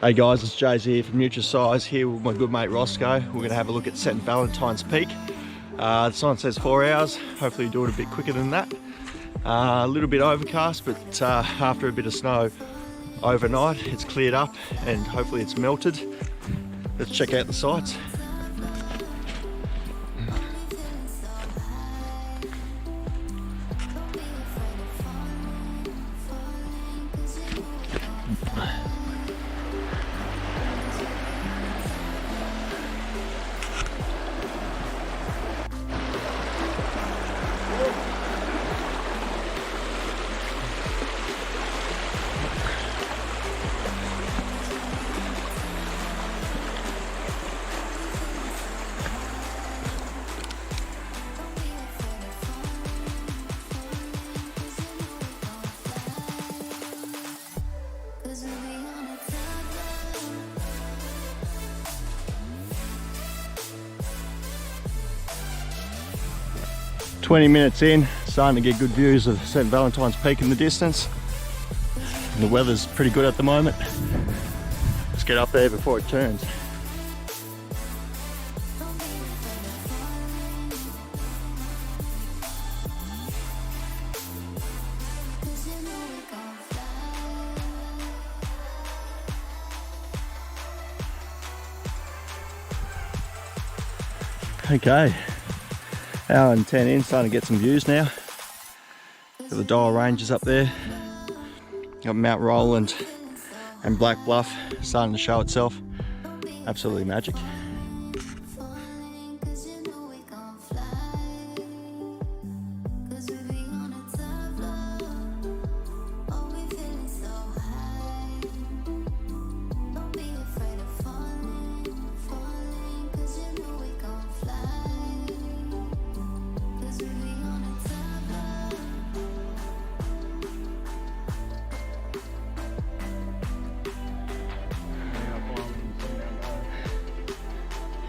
Hey guys, it's Jays here from Mutual Size, here with my good mate Rosco. We're going to have a look at St. Valentine's Peak. The sign says 4 hours, hopefully do it a bit quicker than that. A little bit overcast, but after a bit of snow overnight, it's cleared up and hopefully it's melted. Let's check out the sights. "20 minutes in, starting to get good views of St. Valentine's Peak in the distance. And the weather's pretty good at the moment. Let's get up there before it turns. Okay. Hour and 10 in, starting to get some views now. Got the Dial ranges up there. Got Mount Roland and Black Bluff starting to show itself. Absolutely magic.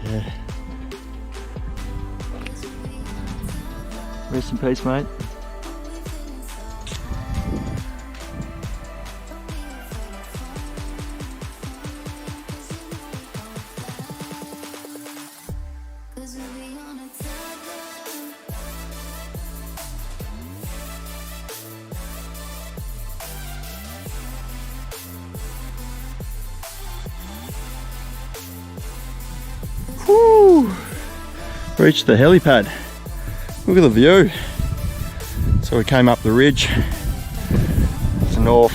Yeah. Rest in peace, mate. Woo! Reached the helipad. Look at the view. So we came up the ridge. It's the north,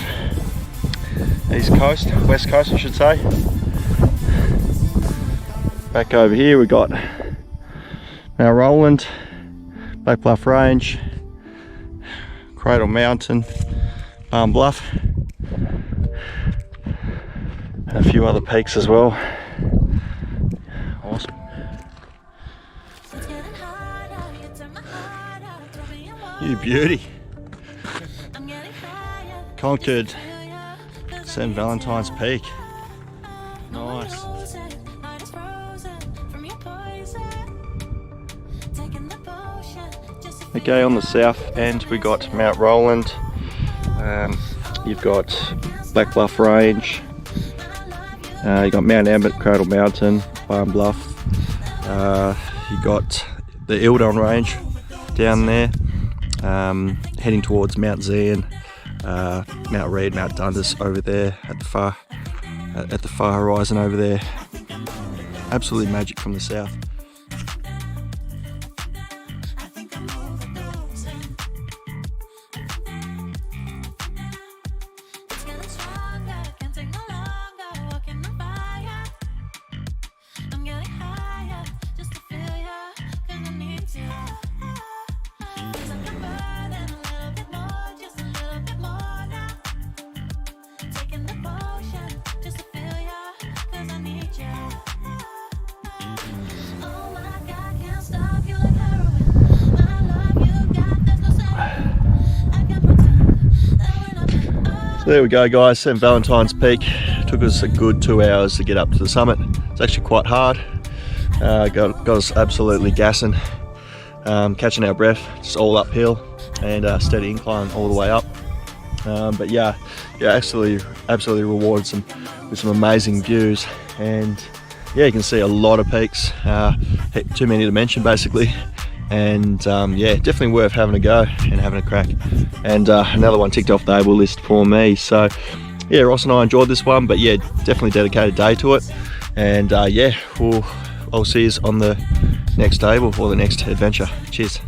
east coast, west coast I should say. Back over here we got Mount Roland, Black Bluff Range, Cradle Mountain, Palm Bluff, and a few other peaks as well. Awesome. You beauty. Conquered St. Valentine's Peak. Nice. Okay, on the south end we got Mount Roland. You've got Black Bluff Range. You got Mount Ambit, Cradle Mountain, Palm Bluff. You got the Eildon Range down there, heading towards Mount Zion, Mount Reed, Mount Dundas over there at the far horizon over there. Absolutely magic from the south. So there we go guys, St. Valentine's Peak. Took us a good 2 hours to get up to the summit. It's actually quite hard. Got us absolutely gassing, catching our breath, just all uphill and steady incline all the way up. But yeah, yeah, absolutely rewarded with some amazing views. And yeah, you can see a lot of peaks, too many to mention basically. And yeah, definitely worth having a go and having a crack. And another one ticked off the able list for me. So yeah, Ross and I enjoyed this one, but yeah, definitely dedicated day to it. And yeah, I'll see you on the next table or the next adventure. Cheers.